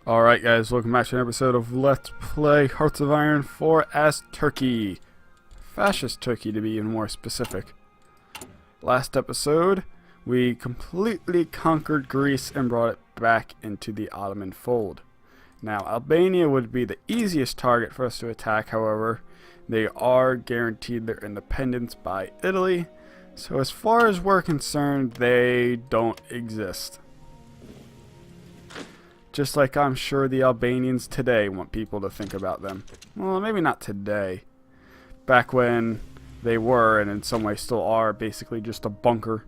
Alright guys, welcome back to an episode of Let's Play Hearts of Iron 4 as Turkey. Fascist Turkey to be even more specific. Last episode, we completely conquered Greece and brought it back into the Ottoman fold. Now Albania would be the easiest target for us to attack, however, they are guaranteed their independence by Italy, so as far as we're concerned, they don't exist. Just like I'm sure the Albanians today want people to think about them. Well, maybe not today. Back when they were, and in some ways still are, basically just a bunker.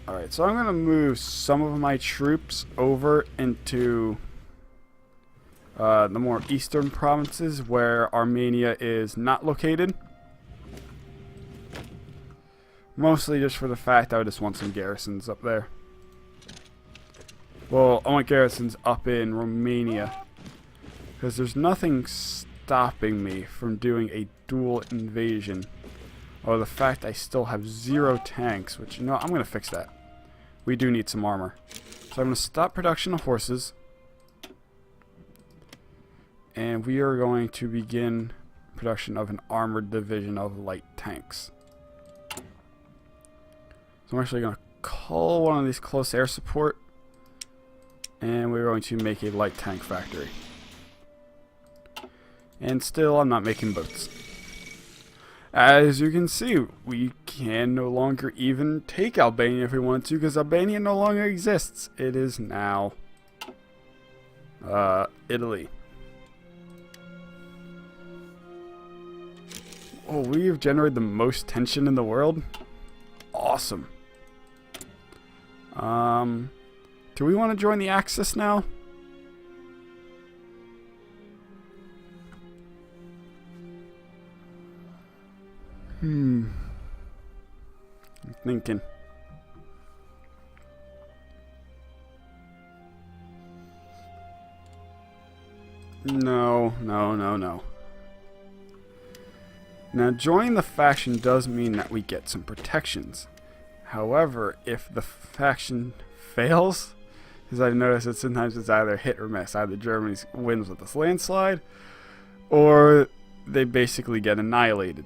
Alright, so I'm going to move some of my troops over into the more eastern provinces where Armenia is not located. Mostly just for the fact I just want some garrisons up there. Well, I want garrisons up in Romania, because there's nothing stopping me from doing a dual invasion. Or the fact I still have 0 tanks, which, you know, I'm going to fix that. We do need some armor. So I'm going to stop production of horses. And we are going to begin production of an armored division of light tanks. So I'm actually going to call one of these close air support. And we're going to make a light tank factory. And still, I'm not making boats. As you can see, we can no longer even take Albania if we want to, because Albania no longer exists. It is now Italy. Oh, we've generated the most tension in the world. Awesome. Do we want to join the Axis now? I'm thinking. No. Now, joining the faction does mean that we get some protections. However, if the faction fails, because I've noticed that sometimes it's either hit or miss. Either Germany wins with this landslide, or they basically get annihilated.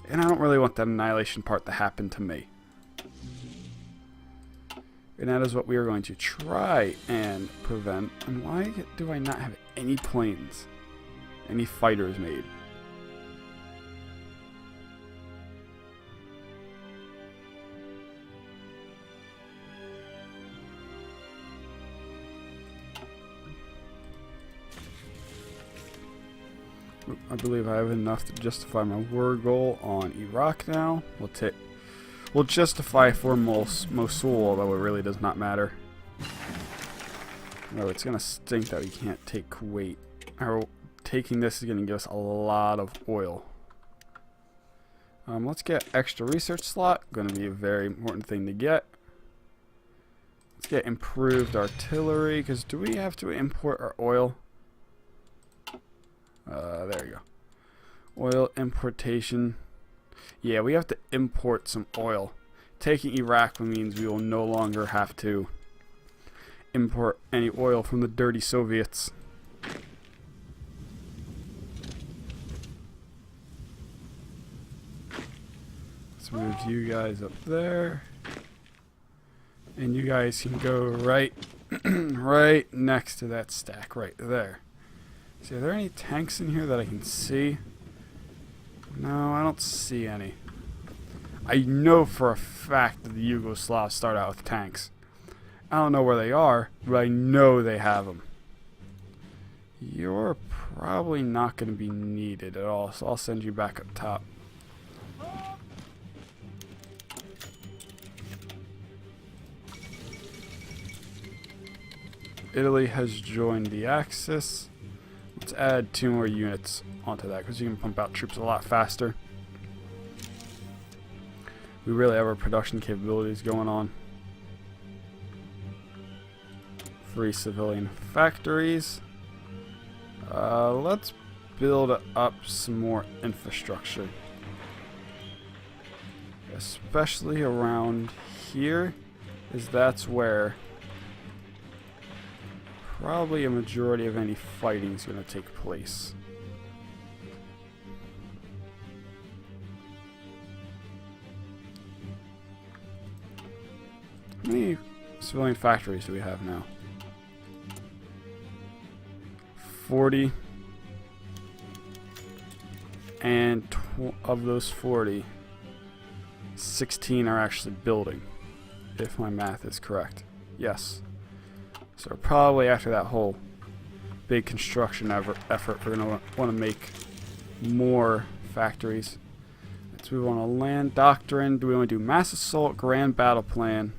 And I don't really want that annihilation part to happen to me. And that is what we are going to try and prevent. And why do I not have any planes? Any fighters made? I believe I have enough to justify my war goal on Iraq now. We'll justify for Mosul, although it really does not matter. No, it's gonna stink that we can't take Kuwait. Taking this is gonna give us a lot of oil. Let's get extra research slot. Gonna be a very important thing to get. Let's get improved artillery, because do we have to import our oil? There you go. Oil importation. Yeah, we have to import some oil. Taking Iraq means we will no longer have to import any oil from the dirty Soviets. Let's move you guys up there. And you guys can go right right next to that stack right there. See, are there any tanks in here that I can see? No, I don't see any. I know for a fact that the Yugoslavs start out with tanks. I don't know where they are, but I know they have them. You're probably not going to be needed at all, so I'll send you back up top. Italy has joined the Axis. Let's add 2 more units onto that, because you can pump out troops a lot faster. We really have our production capabilities going on. Free civilian factories. Let's build up some more infrastructure. Especially around here, is that's where probably a majority of any fighting is going to take place. How many civilian factories do we have now? 40. And of those 40, 16 are actually building, if my math is correct. Yes. So probably after that whole big construction effort, we're going to want to make more factories. Let's move on to land doctrine. Do we want to do mass assault, grand battle plan,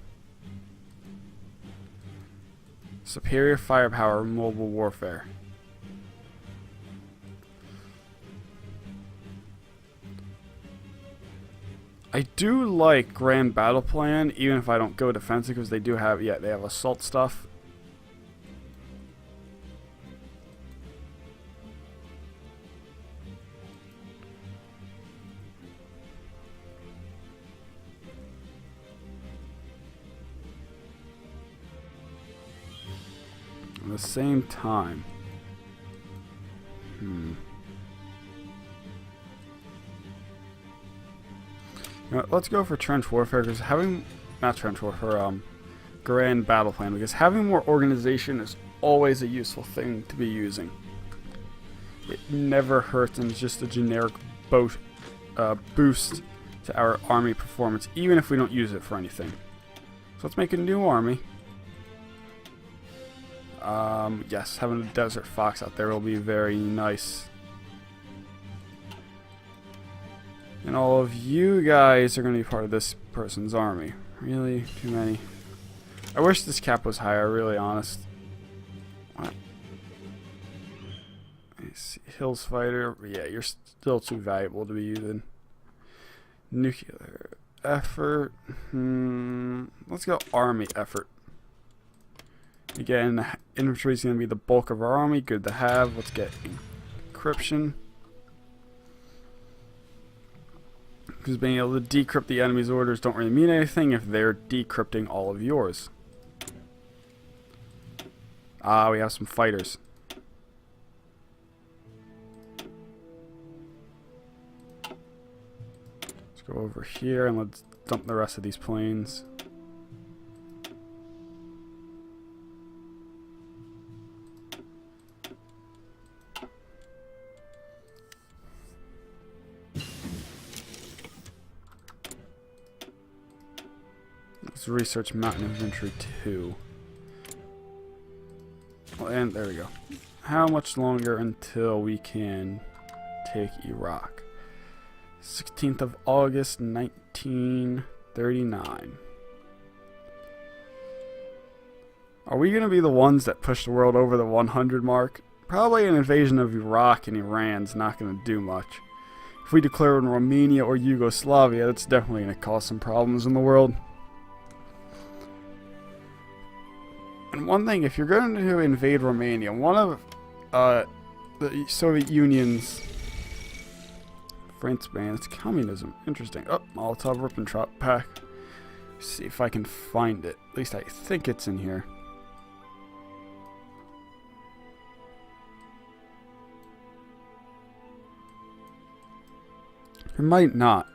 superior firepower, mobile warfare? I do like Grand Battle Plan, even if I don't go defensive, because they do have, yeah, they have assault stuff. At the same time, let's go for trench warfare, because having, not trench warfare, grand battle plan, because having more organization is always a useful thing to be using. It never hurts, and it's just a generic boost to our army performance, even if we don't use it for anything. So let's make a new army. Yes, having a desert fox out there will be very nice. And all of you guys are going to be part of this person's army. Really? Too many? I wish this cap was higher, really honest. What? Hills fighter. Yeah, you're still too valuable to be using. Nuclear effort. Let's go army effort. Again, infantry is going to be the bulk of our army. Good to have. Let's get encryption. Because being able to decrypt the enemy's orders don't really mean anything if they're decrypting all of yours. Ah, we have some fighters. Let's go over here and let's dump the rest of these planes. Let's research mountain infantry 2. And there we go. How much longer until we can take Iraq? 16th of August, 1939. Are we going to be the ones that push the world over the 100 mark? Probably an invasion of Iraq and Iran's not going to do much. If we declare in Romania or Yugoslavia, that's definitely going to cause some problems in the world. And one thing, if you're going to invade Romania, one of the Soviet Union's France bans communism. Interesting. Oh, Molotov Ribbentrop pack. Let's see if I can find it. At least I think it's in here. It might not.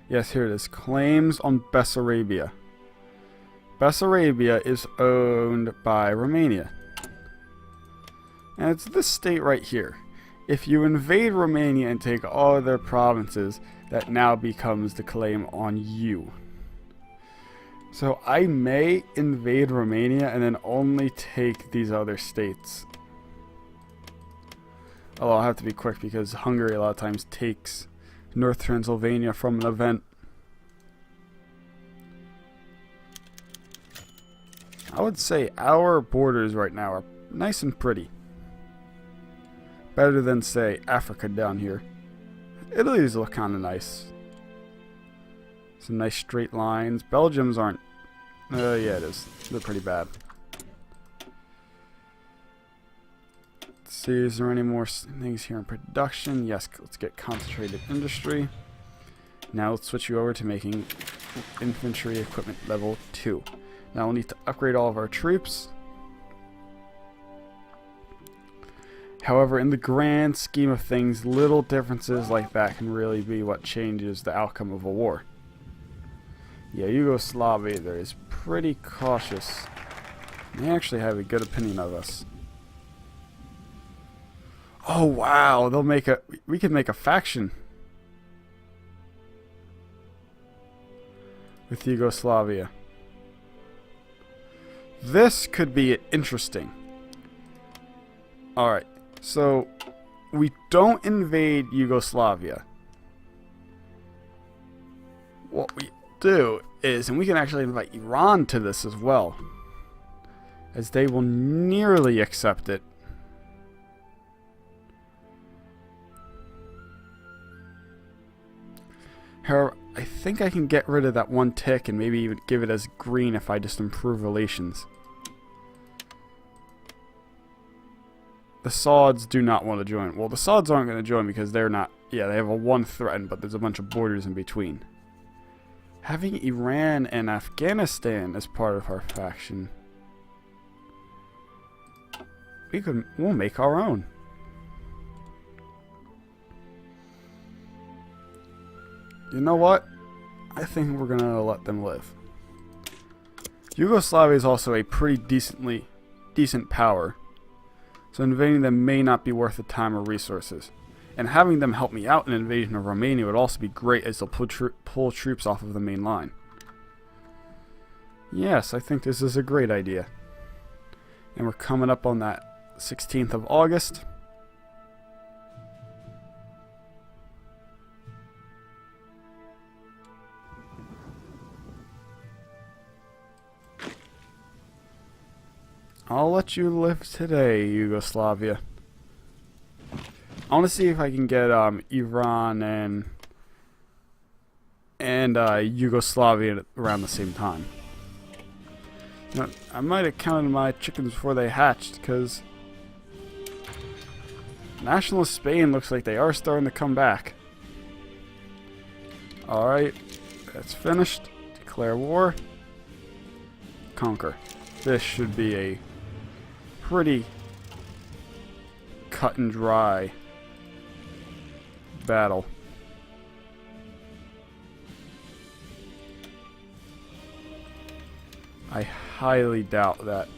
Yes, here it is. Claims on Bessarabia. Bessarabia is owned by Romania. And it's this state right here. If you invade Romania and take all of their provinces, that now becomes the claim on you. So I may invade Romania and then only take these other states. Although I'll have to be quick because Hungary a lot of times takes North Transylvania from an event. I would say our borders right now are nice and pretty. Better than, say, Africa down here. Italy's look kind of nice. Some nice straight lines. Belgium's aren't. Yeah, it is. They're pretty bad. Let's see, is there any more things here in production? Yes, let's get concentrated industry. Now let's switch you over to making infantry equipment level 2. Now we'll need to upgrade all of our troops. However, in the grand scheme of things, little differences like that can really be what changes the outcome of a war. Yeah, Yugoslavia there is pretty cautious. They actually have a good opinion of us. Oh wow, we can make a faction with Yugoslavia. This could be interesting. Alright, so we don't invade Yugoslavia. What we do is, and we can actually invite Iran to this as well, as they will nearly accept it. However, I think I can get rid of that one tick and maybe even give it as green if I just improve relations. The Sauds do not want to join. Well, the Sauds aren't going to join because they're not... Yeah, they have a one threatened, but there's a bunch of borders in between. Having Iran and Afghanistan as part of our faction... We'll make our own. You know what? I think we're gonna let them live. Yugoslavia is also a pretty decent power, so invading them may not be worth the time or resources. And having them help me out in an invasion of Romania would also be great, as they'll pull troops off of the main line. Yes, I think this is a great idea. And we're coming up on that 16th of August. I'll let you live today, Yugoslavia. I want to see if I can get Iran and Yugoslavia around the same time. You know, I might have counted my chickens before they hatched, because nationalist Spain looks like they are starting to come back. Alright, that's finished. Declare war. Conquer. This should be a pretty cut and dry battle. I highly doubt that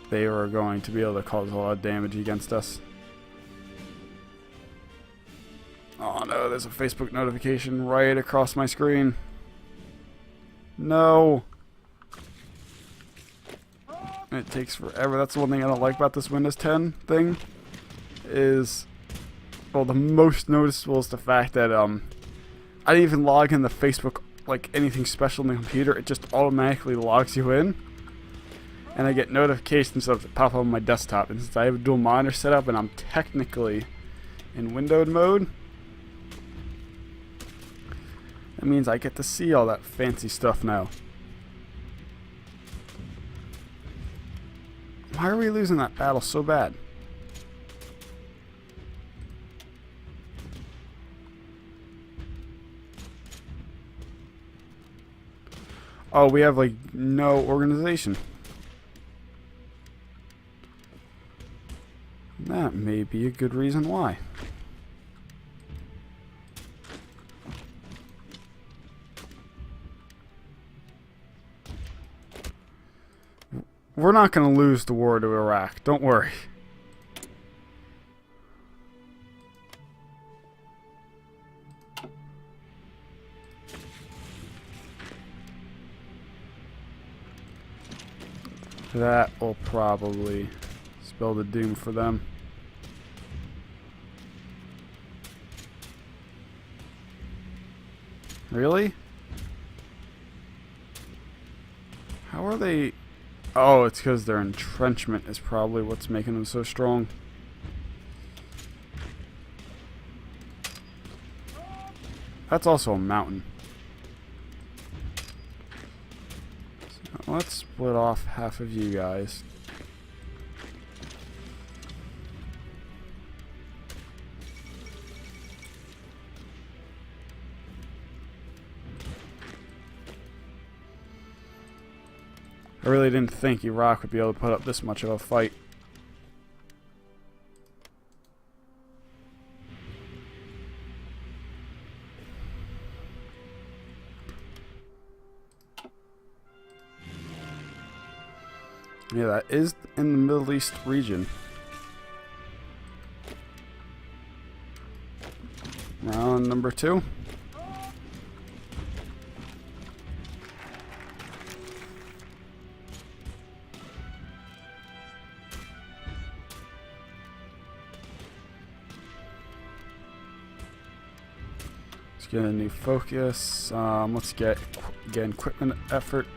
they are going to be able to cause a lot of damage against us. Oh no, there's a Facebook notification right across my screen. No. It takes forever. That's the one thing I don't like about this Windows 10 thing. Is, well, the most noticeable is the fact that I didn't even log in the Facebook like anything special in the computer. It just automatically logs you in, and I get notifications that pop up on my desktop. And since I have a dual monitor set up and I'm technically in windowed mode, that means I get to see all that fancy stuff now. Why are we losing that battle so bad? Oh, we have like no organization. That may be a good reason why. We're not going to lose the war to Iraq. Don't worry. That will probably spell the doom for them. Really? How are they... Oh, it's because their entrenchment is probably what's making them so strong. That's also a mountain. So let's split off half of you guys. I really didn't think Iraq would be able to put up this much of a fight. Yeah, that is in the Middle East region. Round number 2. Let's get a new focus. Let's get again equipment effort.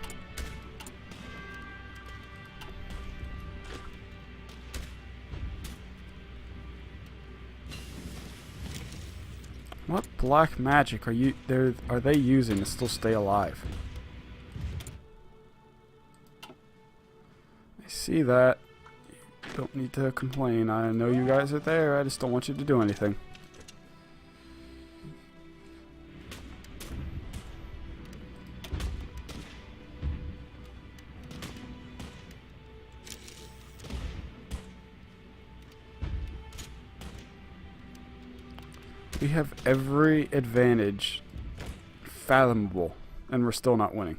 What black magic are they using to still stay alive? I see that. Don't need to complain. I know you guys are there. I just don't want you to do anything. We have every advantage fathomable, and we're still not winning.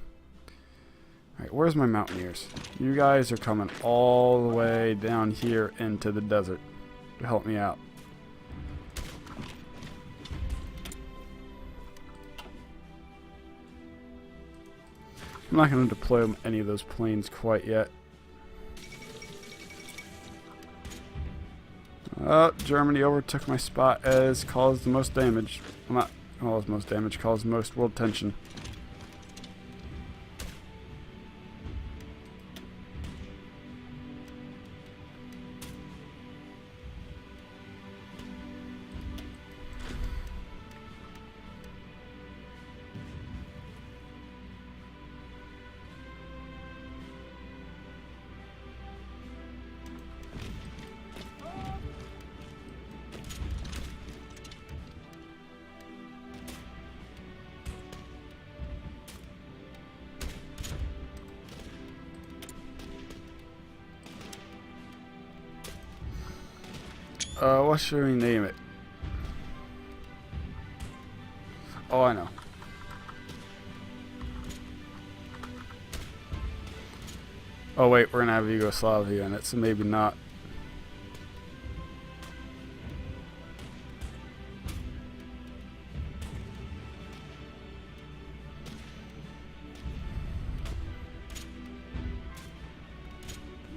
Alright, where's my mountaineers? You guys are coming all the way down here into the desert to help me out. I'm not going to deploy any of those planes quite yet. Germany overtook my spot as caused the most damage. Well, not caused most damage, caused most world tension. What should we name it? Oh, I know. Oh wait, we're gonna have Yugoslavia in it, so maybe not.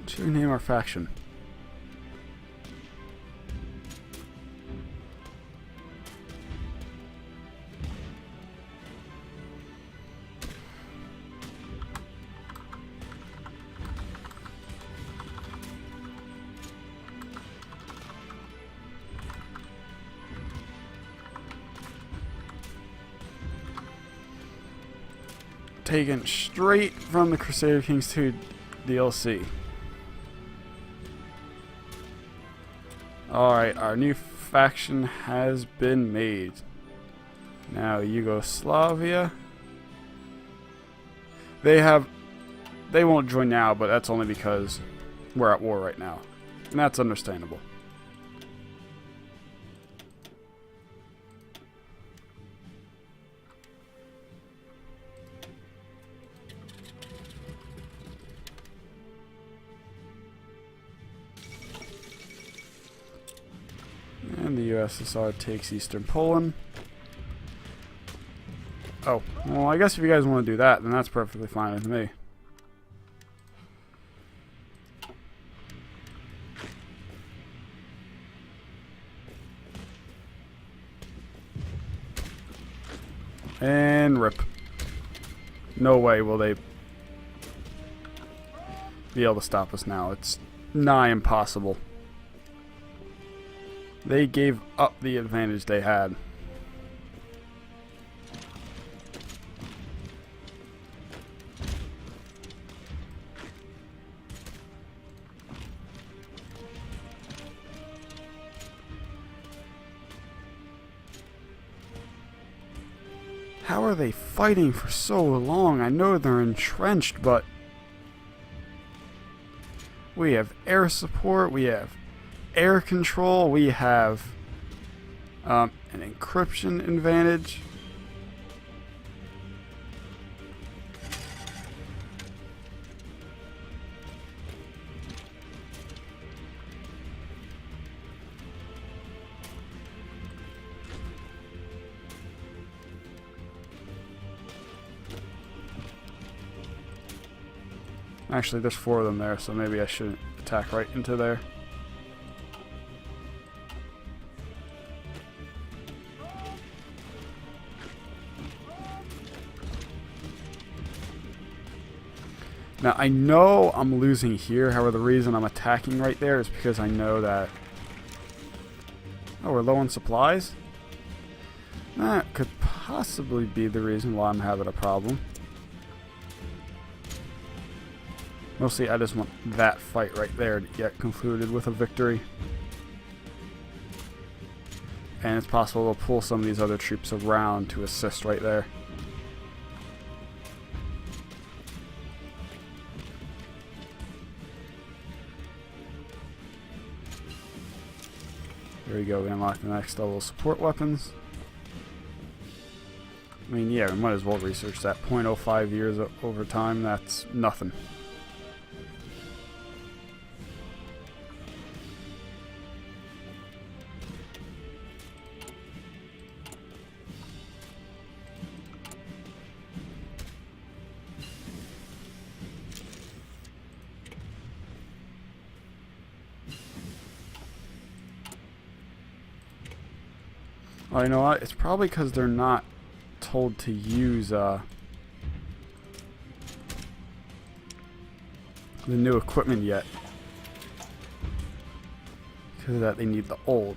What should we name our faction? Taken straight from the Crusader Kings 2 DLC. Alright, our new faction has been made. Now Yugoslavia. They won't join now, but that's only because we're at war right now. And that's understandable. And the USSR takes Eastern Poland. Oh, well, I guess if you guys want to do that, then that's perfectly fine with me. And rip. No way will they be able to stop us now. It's nigh impossible. They gave up the advantage they had. How are they fighting for so long? I know they're entrenched, but We have air support. We have air control. We have an encryption advantage. Actually, there's 4 of them there, so maybe I shouldn't attack right into there. Now, I know I'm losing here, however, the reason I'm attacking right there is because I know that... Oh, we're low on supplies? That could possibly be the reason why I'm having a problem. Mostly, I just want that fight right there to get concluded with a victory. And it's possible to pull some of these other troops around to assist right there. There we go, we unlock the next level of support weapons. I mean, yeah, we might as well research that. 0.05 years over time, that's nothing. Oh, you know what? It's probably because they're not told to use the new equipment yet. Because of that, they need the old.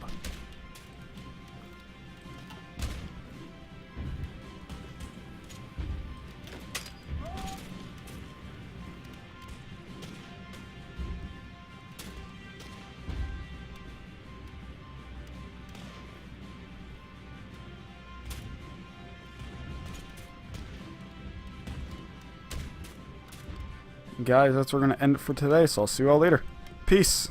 Guys, that's where we're going to end it for today, so I'll see you all later. Peace.